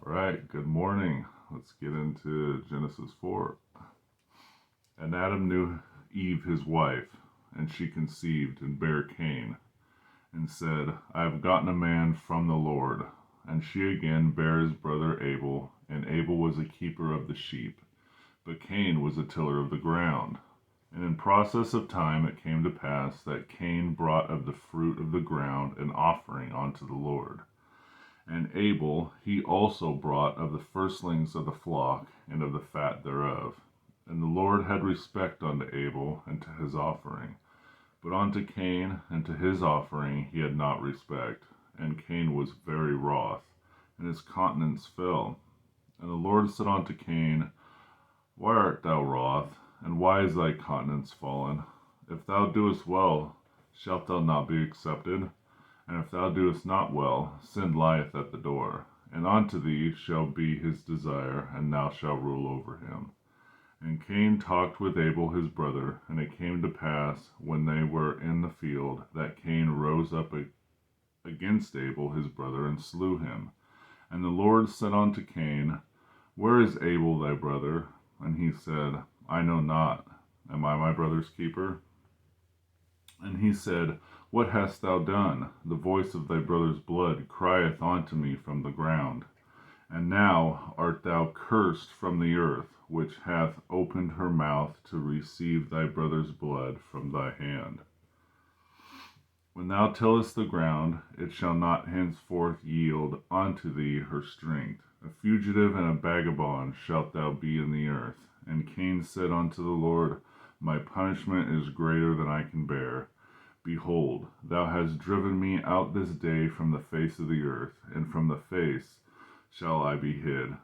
All right, good morning. Let's get into Genesis 4. And Adam knew Eve his wife, and she conceived and bare Cain, and said, I have gotten a man from the Lord. And she again bare his brother Abel, and Abel was a keeper of the sheep, but Cain was a tiller of the ground. And in process of time it came to pass that Cain brought of the fruit of the ground an offering unto the Lord. And Abel he also brought of the firstlings of the flock and of the fat thereof. And the Lord had respect unto Abel and to his offering. But unto Cain and to his offering he had not respect. And Cain was very wroth, and his countenance fell. And the Lord said unto Cain, Why art thou wroth, and why is thy countenance fallen? If thou doest well, shalt thou not be accepted? And if thou doest not well, sin lieth at the door, and unto thee shall be his desire, and thou shalt rule over him. And Cain talked with Abel his brother, and it came to pass, when they were in the field, that Cain rose up against Abel his brother, and slew him. And the Lord said unto Cain, Where is Abel thy brother? And he said, I know not. Am I my brother's keeper? And he said, What hast thou done? The voice of thy brother's blood crieth unto me from the ground. And now art thou cursed from the earth, which hath opened her mouth to receive thy brother's blood from thy hand. When thou tillest the ground, it shall not henceforth yield unto thee her strength. A fugitive and a vagabond shalt thou be in the earth. And Cain said unto the Lord, My punishment is greater than I can bear. Behold, thou hast driven me out this day from the face of the earth, and from the face shall I be hid.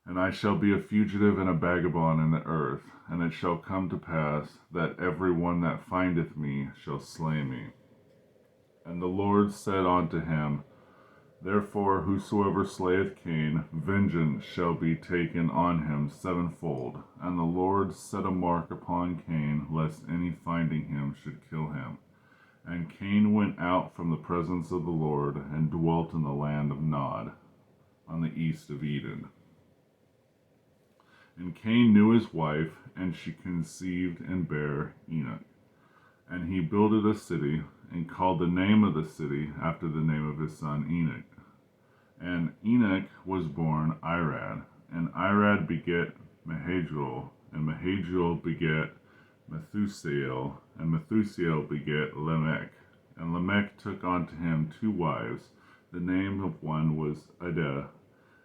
And I shall be a fugitive and a vagabond in the earth, and it shall come to pass that every one that findeth me shall slay me. And the Lord said unto him, Therefore whosoever slayeth Cain, vengeance shall be taken on him sevenfold. And the Lord set a mark upon Cain, lest any finding him should kill him. And Cain went out from the presence of the Lord, and dwelt in the land of Nod, on the east of Eden. And Cain knew his wife, and she conceived and bare Enoch. And he builded a city, and called the name of the city after the name of his son Enoch. And Enoch was born Irad, and Irad begat Mehajuel, and Mehajuel begat Methusael, and Methusael begat Lamech. And Lamech took unto him two wives. The name of one was Adah,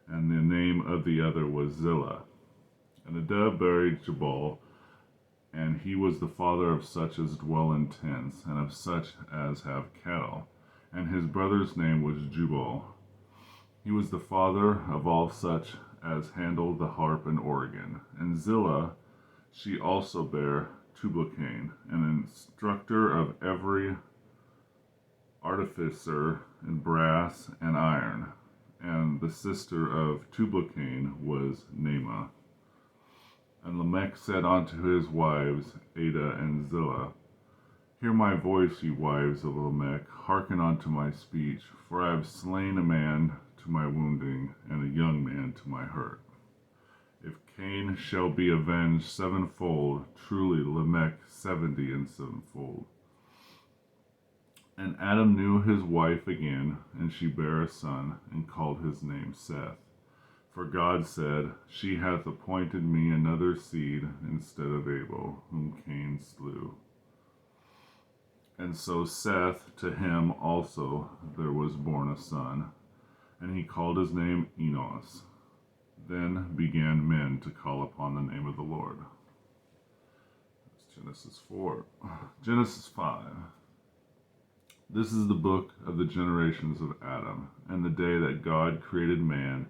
and the name of the other was Zillah. And Adah buried Jabal, and he was the father of such as dwell in tents, and of such as have cattle. And his brother's name was Jubal. He was the father of all such as handle the harp and organ. And Zillah, she also bare Tubal-Cain, an instructor of every artificer in brass and iron. And the sister of Tubal-Cain was Naamah. And Lamech said unto his wives, Adah and Zillah, Hear my voice, ye wives of Lamech, hearken unto my speech, for I have slain a man to my wounding, and a young man to my hurt. If Cain shall be avenged sevenfold, truly Lamech 70 and sevenfold. And Adam knew his wife again, and she bare a son, and called his name Seth. For God said, She hath appointed me another seed instead of Abel, whom Cain slew. And so Seth, to him also there was born a son, and he called his name Enos. Then began men to call upon the name of the Lord. That's Genesis 4. Genesis 5. This is the book of the generations of Adam, and the day that God created man,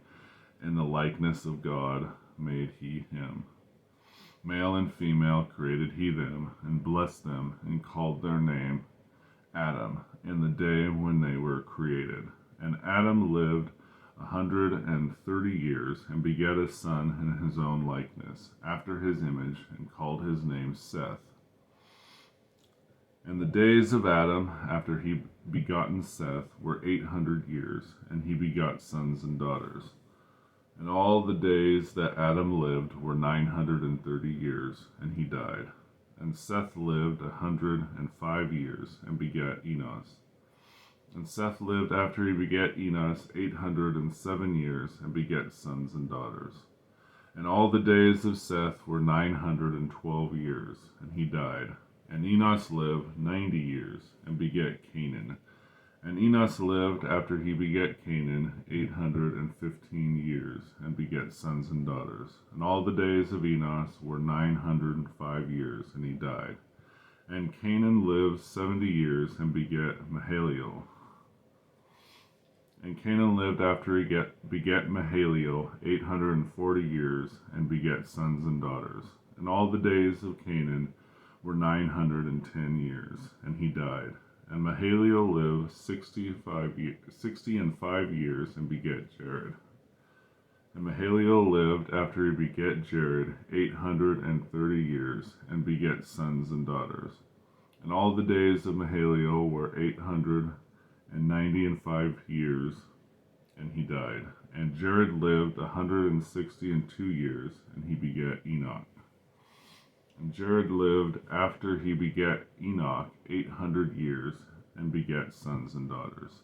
in the likeness of God made he him. Male and female created he them, and blessed them, and called their name Adam, in the day when they were created. And Adam lived 130 years, and begat a son in his own likeness, after his image, and called his name Seth. And the days of Adam, after he begotten Seth, were 800 years, and he begot sons and daughters. And all the days that Adam lived were 930 years, and he died. And Seth lived 105 years, and begat Enos. And Seth lived after he begat Enos 807 years, and begat sons and daughters. And all the days of Seth were 912 years, and he died. And Enos lived 90 years, and begat Canaan. And Enos lived after he begat Canaan 815 years, and begat sons and daughters. And all the days of Enos were 905 years, and he died. And Canaan lived 70 years, and begat Mahalalel. And Canaan lived after he begat Mahalalel 840 years, and begat sons and daughters. And all the days of Canaan were 910 years, and he died. And Mahalalel lived 60 and 5 years, and begat Jared. And Mahalalel lived after he begat Jared 830 years, and begat sons and daughters. And all the days of Mahalalel were 895 years, and he died. And Jared lived 162 years, and he begat Enoch. And Jared lived after he begat Enoch 800 years, and begat sons and daughters.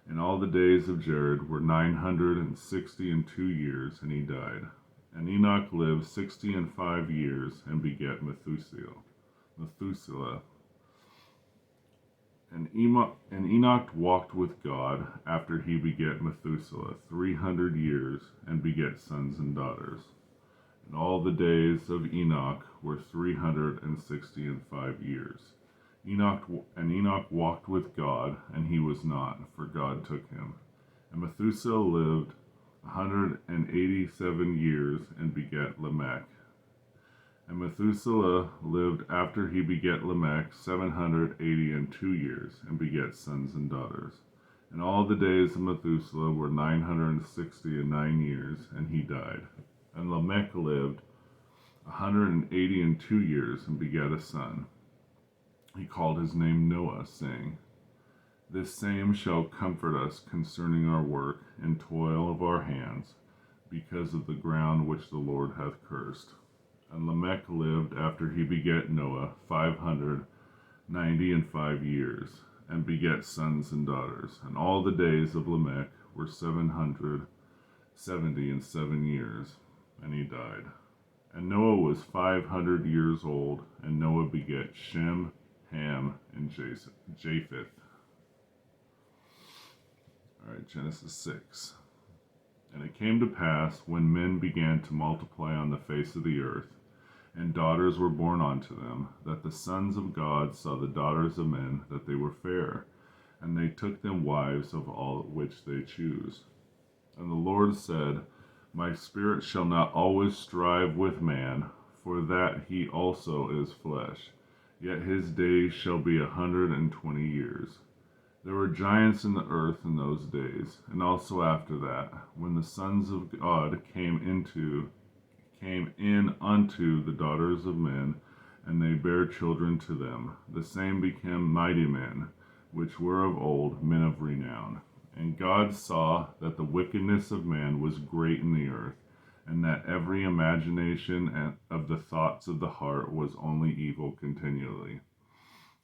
And all the days of Jared were 962 years, and he died. And Enoch lived 65 years, and begat Methuselah. And Enoch walked with God after he begat Methuselah 300 years, and begat sons and daughters. And all the days of Enoch were 365 years. Enoch walked with God, and he was not, for God took him. And Methuselah lived 187 years, and begat Lamech. And Methuselah lived after he begat Lamech 782 years, and begat sons and daughters. And all the days of Methuselah were 969 years, and he died. And Lamech lived 182 years, and begat a son. He called his name Noah, saying, This same shall comfort us concerning our work and toil of our hands, because of the ground which the Lord hath cursed. And Lamech lived after he begat Noah 595 years, and begat sons and daughters. And all the days of Lamech were 777 years, and he died. And Noah was 500 years old, and Noah begat Shem, Ham, and Japheth. All right, Genesis 6. And it came to pass, when men began to multiply on the face of the earth, and daughters were born unto them, that the sons of God saw the daughters of men, that they were fair, and they took them wives of all which they choose. And the Lord said, My spirit shall not always strive with man, for that he also is flesh, yet his days shall be 120 years. There were giants in the earth in those days, and also after that, when the sons of God came in unto the daughters of men, and they bare children to them. The same became mighty men, which were of old, men of renown. And God saw that the wickedness of man was great in the earth, and that every imagination of the thoughts of the heart was only evil continually.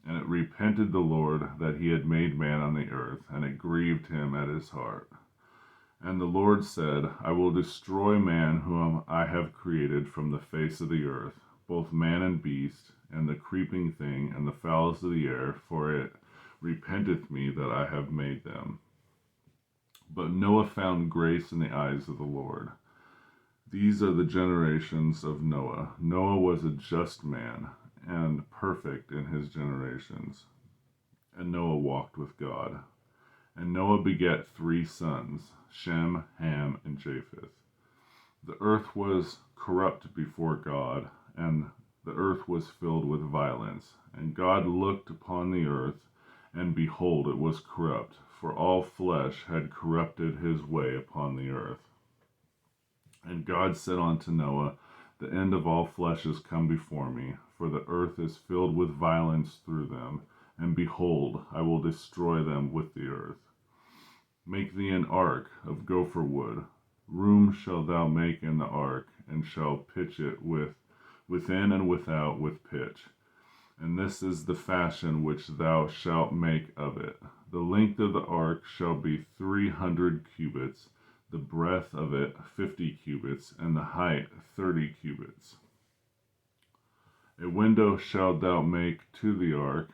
And it repented the Lord that he had made man on the earth, and it grieved him at his heart. And the Lord said, I will destroy man whom I have created from the face of the earth, both man and beast, and the creeping thing, and the fowls of the air, for it repenteth me that I have made them. But Noah found grace in the eyes of the Lord. These are the generations of Noah. Noah was a just man, and perfect in his generations. And Noah walked with God. And Noah begat 3 sons, Shem, Ham, and Japheth. The earth was corrupt before God, and the earth was filled with violence. And God looked upon the earth, and behold, it was corrupt, for all flesh had corrupted his way upon the earth. And God said unto Noah, The end of all flesh is come before me, for the earth is filled with violence through them, and behold, I will destroy them with the earth. Make thee an ark of gopher wood. room shalt thou make in the ark, and shalt pitch it within and without with pitch. And this is the fashion which thou shalt make of it. The length of the ark shall be 300 cubits, the breadth of it 50 cubits, and the height 30 cubits. A window shalt thou make to the ark,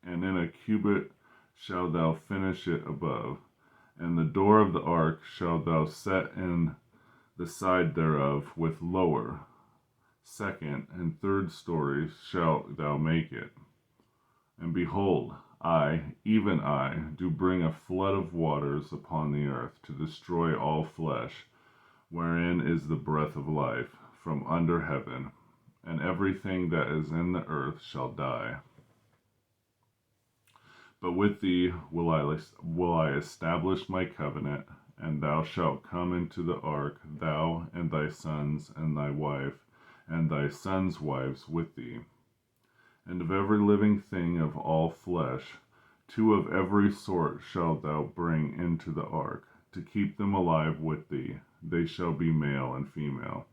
and in a cubit shalt thou finish it above. And the door of the ark shalt thou set in the side thereof with lower, second, and third stories shalt thou make it. And behold, I, even I, do bring a flood of waters upon the earth to destroy all flesh, wherein is the breath of life, from under heaven, and everything that is in the earth shall die. But with thee will I establish my covenant, and thou shalt come into the ark, thou and thy sons and thy wife, and thy sons' wives with thee. And of every living thing of all flesh, 2 of every sort shalt thou bring into the ark, to keep them alive with thee. They shall be male and female.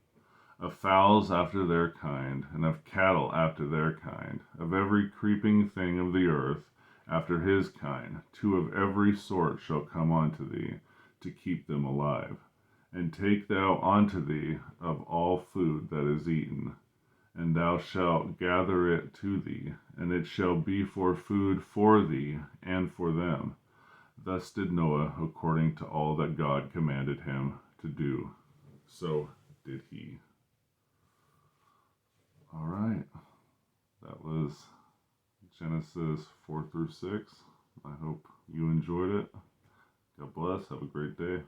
Of fowls after their kind, and of cattle after their kind, of every creeping thing of the earth after his kind, 2 of every sort shall come unto thee, to keep them alive. And take thou unto thee of all food that is eaten, and thou shalt gather it to thee, and it shall be for food for thee and for them. Thus did Noah according to all that God commanded him to do. So did he. All right. That was Genesis 4 through 6. I hope you enjoyed it. God bless. Have a great day.